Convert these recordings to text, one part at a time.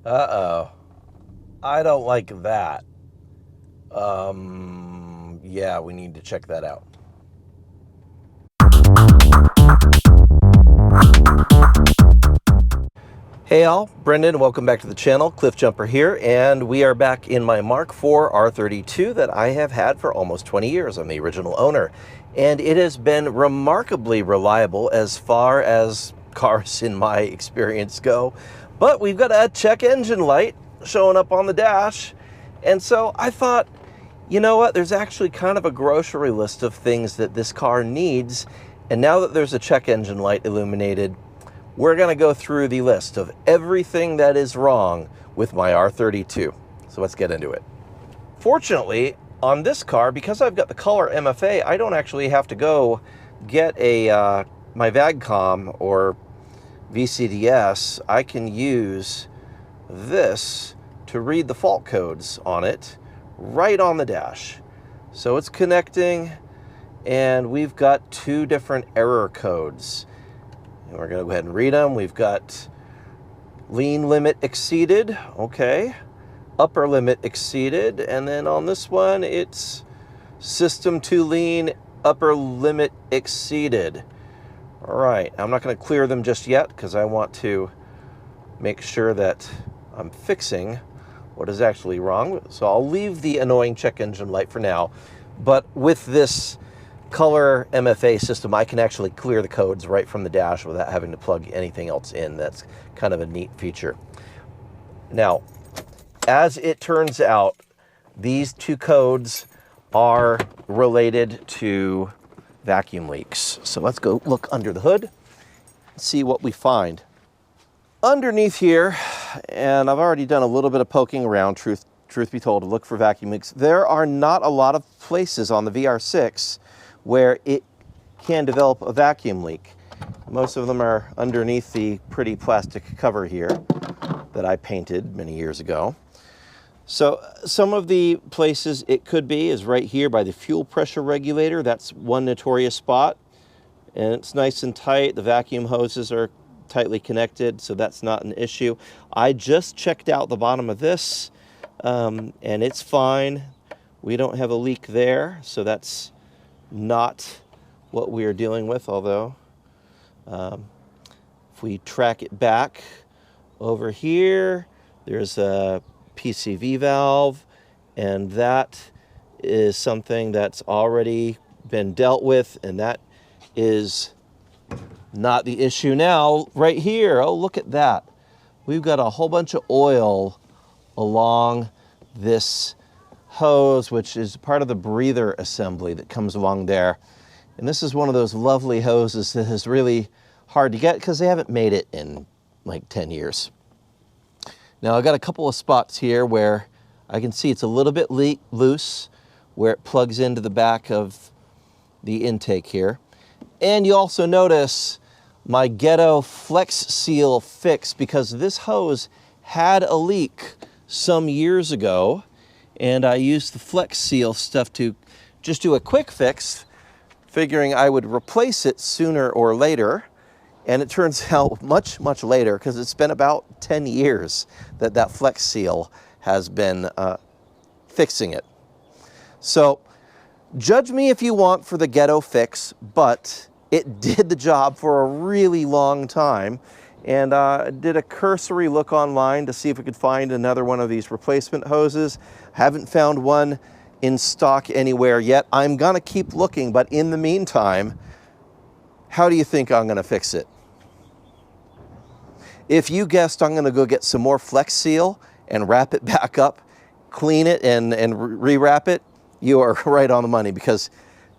Uh-oh. I don't like that. Yeah, we need to check that out. Hey all, Brendan, welcome back to the channel. Cliff Jumper here, and we are back in my Mk4 R32 that I have had for almost 20 years. I'm the original owner, and it has been remarkably reliable as far as cars in my experience go. But we've got a check engine light showing up on the dash, and so I thought, you know what, there's actually kind of a grocery list of things that this car needs, and now that there's a check engine light illuminated, we're going to go through the list of everything that is wrong with my R32. So let's get into it. Fortunately, on this car, because I've got the color MFA, I don't actually have to go get a my VAGCOM or VCDS. I can use this to read the fault codes on it right on the dash. So it's connecting, and we've got two different error codes. And we're going to go ahead and read them. We've got lean limit exceeded, okay. Upper limit exceeded, and then on this one, it's system to lean, upper limit exceeded. All right, I'm not going to clear them just yet because I want to make sure that I'm fixing what is actually wrong. So I'll leave the annoying check engine light for now, but with this color MFA system, I can actually clear the codes right from the dash without having to plug anything else in. That's kind of a neat feature. Now, as it turns out, these two codes are related to vacuum leaks. So let's go look under the hood and see what we find. Underneath here, and I've already done a little bit of poking around, truth be told, to look for vacuum leaks. There are not a lot of places on the VR6 where it can develop a vacuum leak. Most of them are underneath the pretty plastic cover here that I painted many years ago. So some of the places it could be is right here by the fuel pressure regulator. That's one notorious spot, and it's nice and tight. The vacuum hoses are tightly connected, so that's not an issue. I just checked out the bottom of this, and it's fine. We don't have a leak there, so that's not what we are dealing with, although if we track it back over here, there's a PCV valve, and that is something that's already been dealt with, and that is not the issue now. Right here, oh, look at that. We've got a whole bunch of oil along this hose, which is part of the breather assembly that comes along there. And this is one of those lovely hoses that is really hard to get because they haven't made it in like 10 years. Now I've got a couple of spots here where I can see it's a little bit loose where it plugs into the back of the intake here. And you also notice my ghetto flex seal fix, because this hose had a leak some years ago, and I used the flex seal stuff to just do a quick fix, figuring I would replace it sooner or later. And it turns out much, much later, because it's been about 10 years that that flex seal has been fixing it. So judge me if you want for the ghetto fix, but it did the job for a really long time. And did a cursory look online to see if we could find another one of these replacement hoses. Haven't found one in stock anywhere yet. I'm gonna keep looking, but in the meantime, how do you think I'm gonna fix it? If you guessed I'm gonna go get some more Flex Seal and wrap it back up, clean it and rewrap it, you are right on the money, because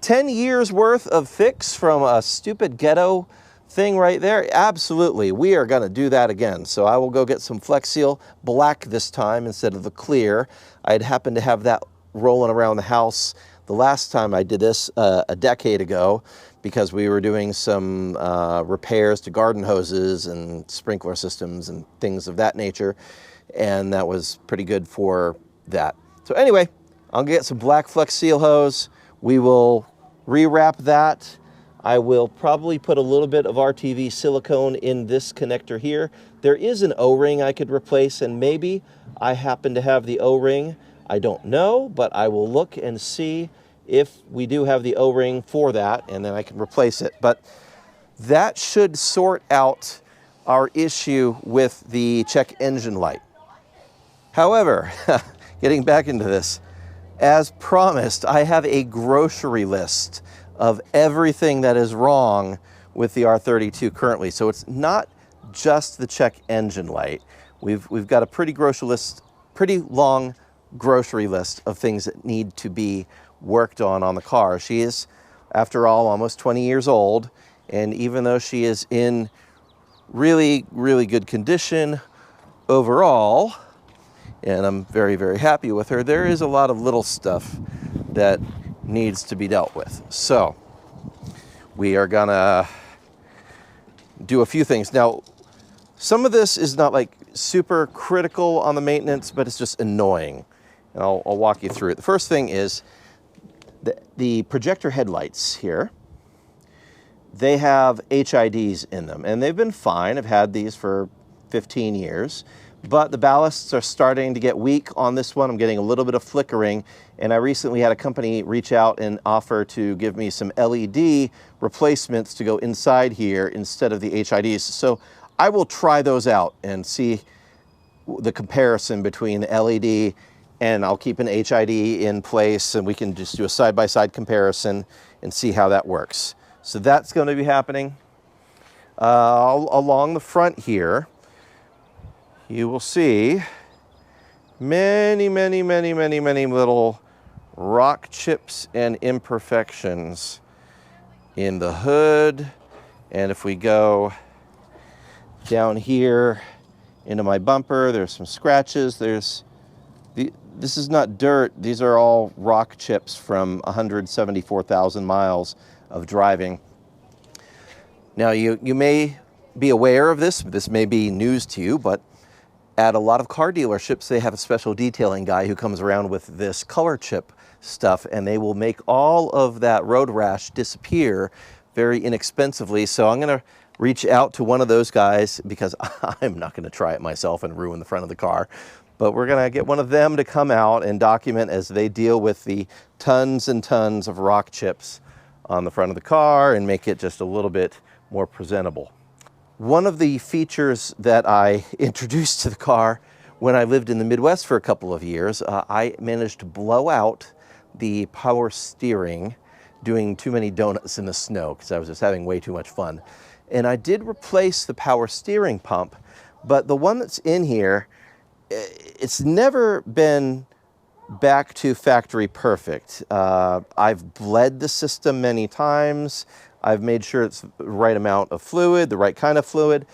10 years worth of fix from a stupid ghetto thing right there, absolutely, we are gonna do that again. So I will go get some Flex Seal, black this time instead of the clear. I'd happened to have that rolling around the house the last time I did this a decade ago, because we were doing some repairs to garden hoses and sprinkler systems and things of that nature, and that was pretty good for that. So anyway, I'll get some black Flex Seal hose. We will rewrap that. I will probably put a little bit of RTV silicone in this connector here. There is an O-ring I could replace, and maybe I happen to have the O-ring. I don't know, but I will look and see if we do have the O-ring for that, and then I can replace it. But that should sort out our issue with the check engine light. However, getting back into this, as promised, I have a grocery list of everything that is wrong with the R32 currently. So it's not just the check engine light. We've got a pretty long grocery list of things that need to be worked on the car. She is, after all, almost 20 years old, and even though she is in really, really good condition overall, and I'm very, very happy with her, there is a lot of little stuff that needs to be dealt with. So we are gonna do a few things. Now, some of this is not like super critical on the maintenance, but it's just annoying. And I'll walk you through it. The first thing is the projector headlights here. They have HIDs in them, and they've been fine. I've had these for 15 years. But the ballasts are starting to get weak on this one. I'm getting a little bit of flickering, and I recently had a company reach out and offer to give me some LED replacements to go inside here instead of the HIDs. So I will try those out and see the comparison between the LED, and I'll keep an HID in place, and we can just do a side-by-side comparison and see how that works. So that's going to be happening. Along the front here, you will see many little rock chips and imperfections in the hood. And if we go down here into my bumper, there's some scratches. This is not dirt. These are all rock chips from 174,000 miles of driving. Now, you may be aware of this. This may be news to you, but at a lot of car dealerships, they have a special detailing guy who comes around with this color chip stuff, and they will make all of that road rash disappear very inexpensively. So I'm going to reach out to one of those guys, because I'm not going to try it myself and ruin the front of the car. But we're going to get one of them to come out and document as they deal with the tons and tons of rock chips on the front of the car and make it just a little bit more presentable. One of the features that I introduced to the car when I lived in the Midwest for a couple of years, I managed to blow out the power steering doing too many donuts in the snow because I was just having way too much fun. And I did replace the power steering pump, but the one that's in here, it's never been back to factory perfect. I've bled the system many times. I've made sure it's the right amount of fluid, the right kind of fluid,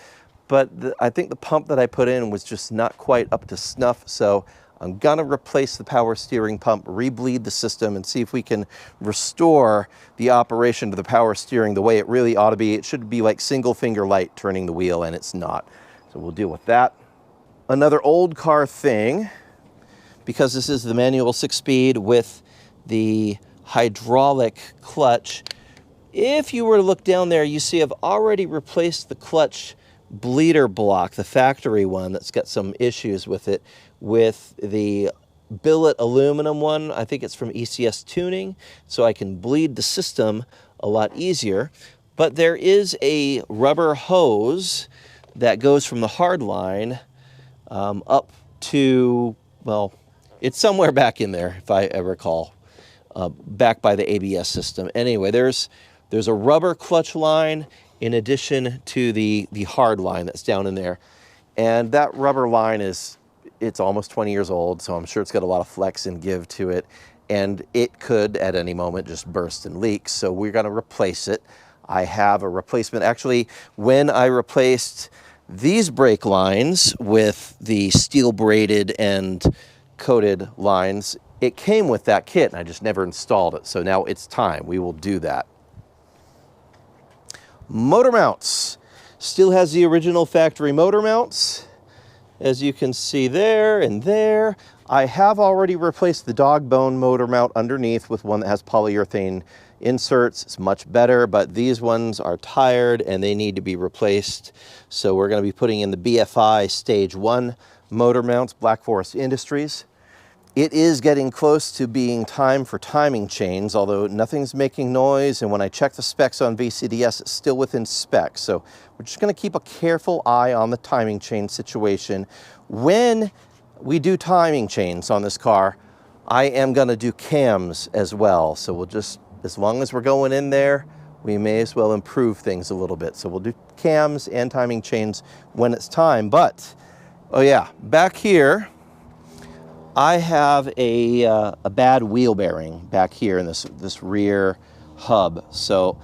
but I think the pump that I put in was just not quite up to snuff, so I'm gonna replace the power steering pump, rebleed the system, and see if we can restore the operation of the power steering the way it really ought to be. It should be like single finger light turning the wheel, and it's not. So we'll deal with that. Another old car thing, because this is the manual 6-speed with the hydraulic clutch, if you were to look down there, you see I've already replaced the clutch bleeder block, the factory one that's got some issues with it, with the billet aluminum one. I think it's from ECS Tuning, so I can bleed the system a lot easier. But there is a rubber hose that goes from the hard line up to, well, it's somewhere back in there, if I recall, back by the ABS system. Anyway, there's a rubber clutch line in addition to the hard line that's down in there. And that rubber line it's almost 20 years old, so I'm sure it's got a lot of flex and give to it. And it could, at any moment, just burst and leak. So we're gonna replace it. I have a replacement. Actually, when I replaced these brake lines with the steel braided and coated lines, it came with that kit, and I just never installed it. So now it's time. We will do that. Motor mounts. Still has the original factory motor mounts, as you can see there and there. I have already replaced the dog bone motor mount underneath with one that has polyurethane inserts. It's much better, but these ones are tired and they need to be replaced. So we're going to be putting in the BFI Stage 1 motor mounts, Black Forest Industries. It is getting close to being time for timing chains, although nothing's making noise, and when I check the specs on VCDS, it's still within specs. So we're just going to keep a careful eye on the timing chain situation. When we do timing chains on this car, I am going to do cams as well. So we'll just, as long as we're going in there, we may as well improve things a little bit. So we'll do cams and timing chains when it's time. But, oh yeah, back here, I have a bad wheel bearing back here in this rear hub. So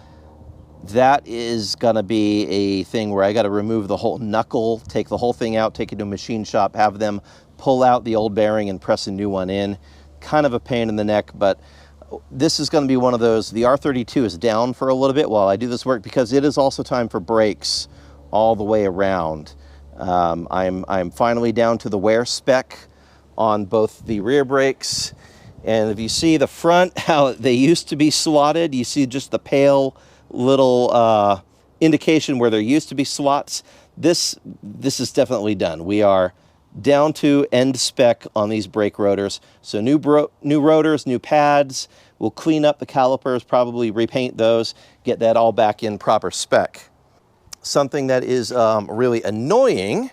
that is gonna be a thing where I gotta remove the whole knuckle, take the whole thing out, take it to a machine shop, have them pull out the old bearing and press a new one in. Kind of a pain in the neck, but this is gonna be one of those. The R32 is down for a little bit while I do this work because it is also time for brakes all the way around. I'm finally down to the wear spec on both the rear brakes, and if you see the front, how they used to be slotted, you see just the pale little indication where there used to be slots. This is definitely done. We are down to end spec on these brake rotors. So new rotors, new pads. We'll clean up the calipers, probably repaint those, get that all back in proper spec. Something that is really annoying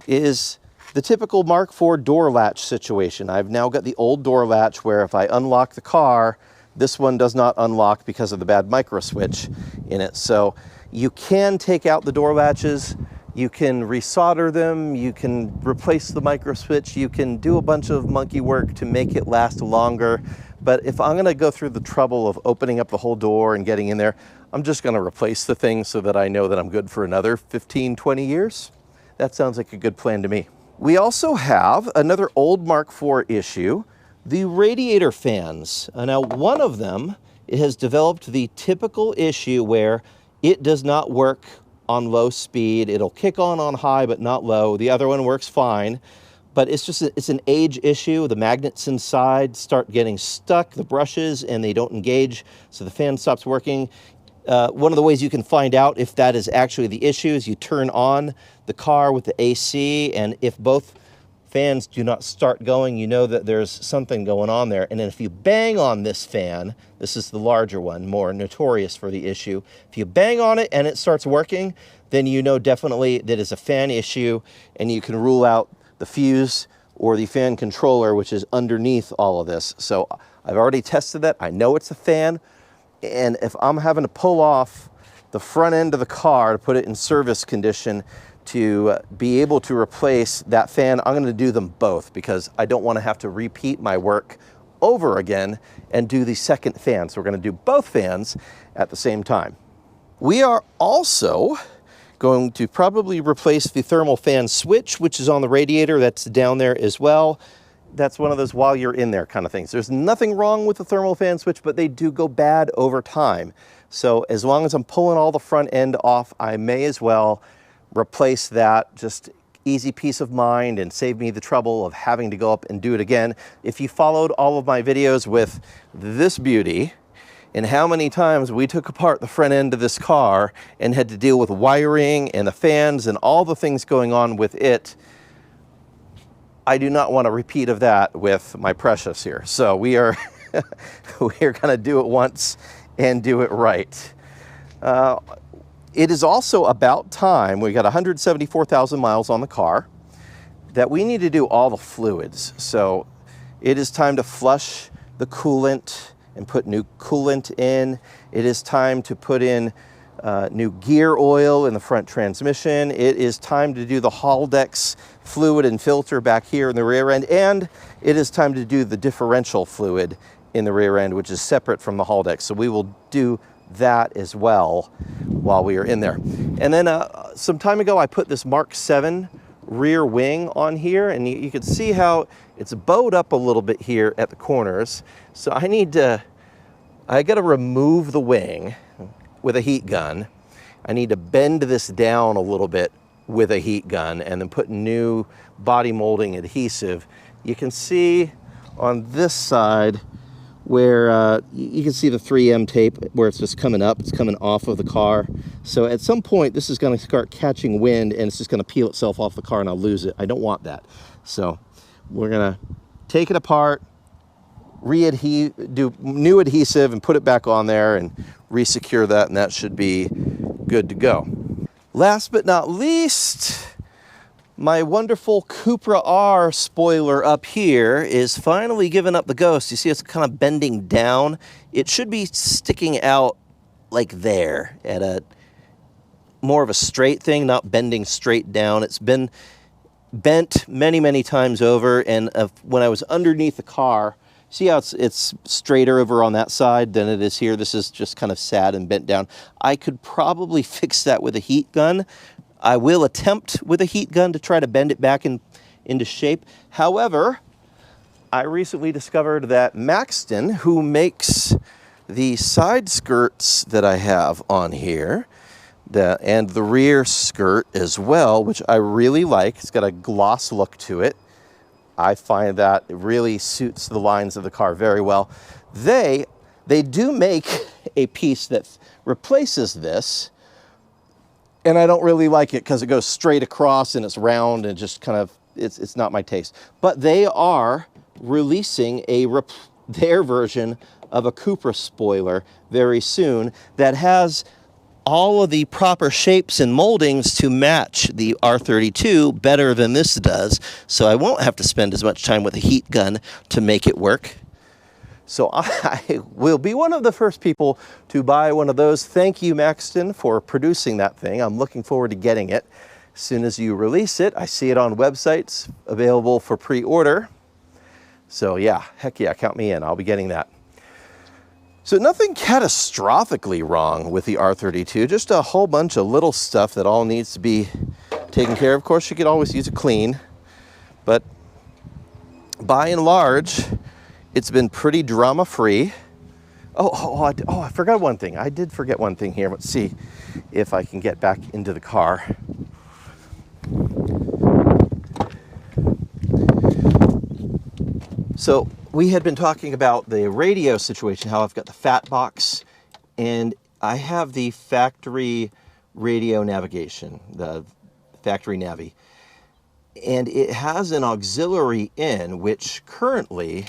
is the typical Mark IV door latch situation. I've now got the old door latch where if I unlock the car, this one does not unlock because of the bad micro switch in it. So you can take out the door latches, you can resolder them, you can replace the micro switch, you can do a bunch of monkey work to make it last longer. But if I'm gonna go through the trouble of opening up the whole door and getting in there, I'm just gonna replace the thing so that I know that I'm good for another 15, 20 years. That sounds like a good plan to me. We also have another old Mark IV issue, the radiator fans. Now, one of them, it has developed the typical issue where it does not work on low speed. It'll kick on high, but not low. The other one works fine, but it's an age issue. The magnets inside start getting stuck, the brushes, and they don't engage, so the fan stops working. One of the ways you can find out if that is actually the issue is you turn on the car with the AC, and if both fans do not start going, you know that there's something going on there. And then if you bang on this fan, this is the larger one, more notorious for the issue. If you bang on it and it starts working, then you know definitely that it's a fan issue, and you can rule out the fuse or the fan controller, which is underneath all of this. So I've already tested that. I know it's a fan. And if I'm having to pull off the front end of the car to put it in service condition to be able to replace that fan, I'm going to do them both because I don't want to have to repeat my work over again and do the second fan. So we're going to do both fans at the same time. We are also going to probably replace the thermal fan switch, which is on the radiator. That's down there as well. That's one of those while you're in there kind of things. There's nothing wrong with the thermal fan switch, but they do go bad over time. So as long as I'm pulling all the front end off, I may as well replace that. Just easy peace of mind and save me the trouble of having to go up and do it again. If you followed all of my videos with this beauty and how many times we took apart the front end of this car and had to deal with wiring and the fans and all the things going on with it, I do not want a repeat of that with my Precious here. So we are going to do it once and do it right. It is also about time, we got 174,000 miles on the car, that we need to do all the fluids. So it is time to flush the coolant and put new coolant in. It is time to put in new gear oil in the front transmission. It is time to do the Haldex fluid and filter back here in the rear end, and it is time to do the differential fluid in the rear end, which is separate from the Haldex. So we will do that as well while we are in there. And then some time ago, I put this Mark VII rear wing on here, and you can see how it's bowed up a little bit here at the corners. So I got to remove the wing with a heat gun. I need to bend this down a little bit with a heat gun and then put new body molding adhesive. You can see on this side where you can see the 3M tape where it's just coming up, it's coming off of the car. So at some point this is going to start catching wind and it's just going to peel itself off the car and I'll lose it. I don't want that. So we're going to take it apart, do new adhesive and put it back on there and re-secure that, and that should be good to go. Last but not least, my wonderful Mk4 R spoiler up here is finally giving up the ghost. You see it's kind of bending down. It should be sticking out like there at a more of a straight thing, not bending straight down. It's been bent many, many times over, and when I was underneath the car, see how it's straighter over on that side than it is here? This is just kind of sad and bent down. I could probably fix that with a heat gun. I will attempt with a heat gun to try to bend it back into shape. However, I recently discovered that Maxton, who makes the side skirts that I have on here, and the rear skirt as well, which I really like. It's got a gloss look to it. I find that it really suits the lines of the car very well. They do make a piece that replaces this, and I don't really like it because it goes straight across and it's round and just kind of, it's not my taste. But they are releasing their version of a Mk4 spoiler very soon that has all of the proper shapes and moldings to match the R32 better than this does. So I won't have to spend as much time with a heat gun to make it work. So I will be one of the first people to buy one of those. Thank you, Maxton, for producing that thing. I'm looking forward to getting it. As soon as you release it, I see it on websites available for pre-order. So yeah, heck yeah, count me in. I'll be getting that. So nothing catastrophically wrong with the R32, just a whole bunch of little stuff that all needs to be taken care of. Of course, you could always use it clean, but by and large, it's been pretty drama-free. I forgot one thing. I did forget one thing here. Let's see if I can get back into the car. So we had been talking about the radio situation, how I've got the fat box, and I have the factory radio navigation, the factory Navi. And it has an auxiliary in, which currently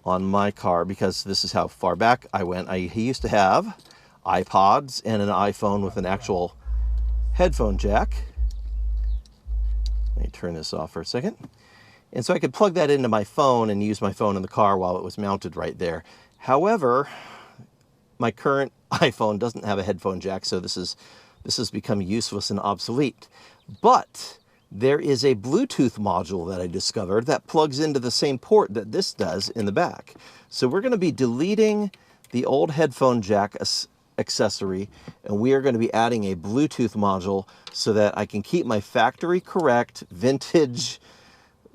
on my car, because this is how far back I went, he used to have iPods and an iPhone with an actual headphone jack. Let me turn this off for a second. And so I could plug that into my phone and use my phone in the car while it was mounted right there. However, my current iPhone doesn't have a headphone jack, so this has become useless and obsolete. But there is a Bluetooth module that I discovered that plugs into the same port that this does in the back. So we're going to be deleting the old headphone jack accessory, and we are going to be adding a Bluetooth module so that I can keep my factory correct vintage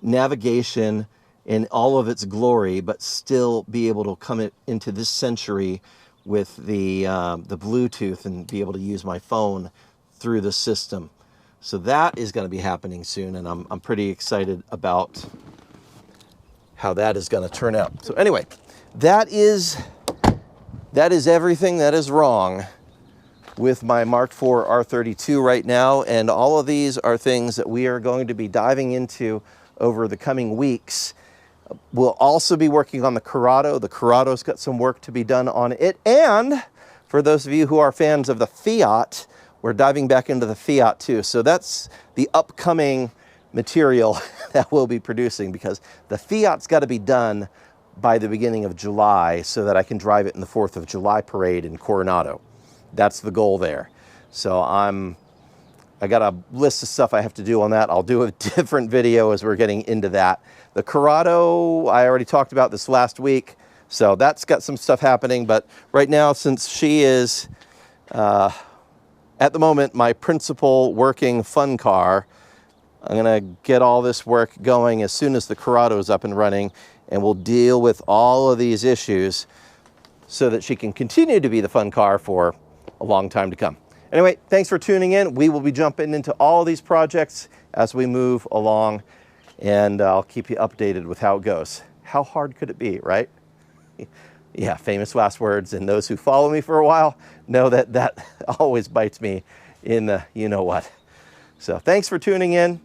navigation in all of its glory, but still be able to come into this century with the Bluetooth and be able to use my phone through the system. So that is going to be happening soon, and I'm pretty excited about how that is going to turn out. So anyway, that is everything that is wrong with my Mk4 R32 right now, and all of these are things that we are going to be diving into over the coming weeks. We'll also be working on the Corrado. The Corrado's got some work to be done on it, and for those of you who are fans of the Fiat, we're diving back into the Fiat too. So that's the upcoming material that we'll be producing, because the Fiat's got to be done by the beginning of July so that I can drive it in the 4th of July parade in Coronado. That's the goal there. So I got a list of stuff I have to do on that. I'll do a different video as we're getting into that. The Corrado, I already talked about this last week, so that's got some stuff happening. But right now, since she is at the moment my principal working fun car, I'm gonna get all this work going as soon as the Corrado is up and running, and we'll deal with all of these issues so that she can continue to be the fun car for a long time to come. Anyway, thanks for tuning in. We will be jumping into all these projects as we move along, and I'll keep you updated with how it goes. How hard could it be, right? Yeah, famous last words, and those who follow me for a while know that that always bites me in the you-know-what. So thanks for tuning in.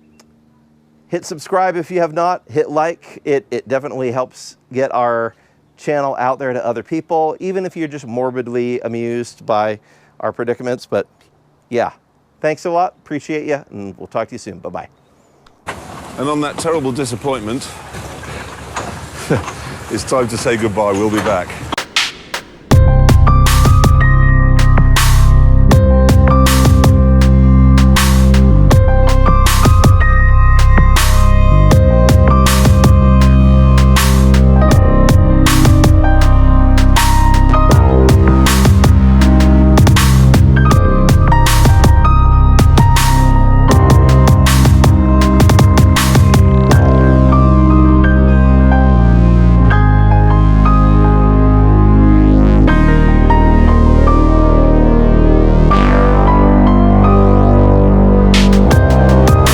Hit subscribe if you have not. Hit like. It definitely helps get our channel out there to other people, even if you're just morbidly amused by our predicaments. But yeah, thanks a lot. Appreciate you, and we'll talk to you soon. Bye-bye. And on that terrible disappointment, it's time to say goodbye. We'll be back.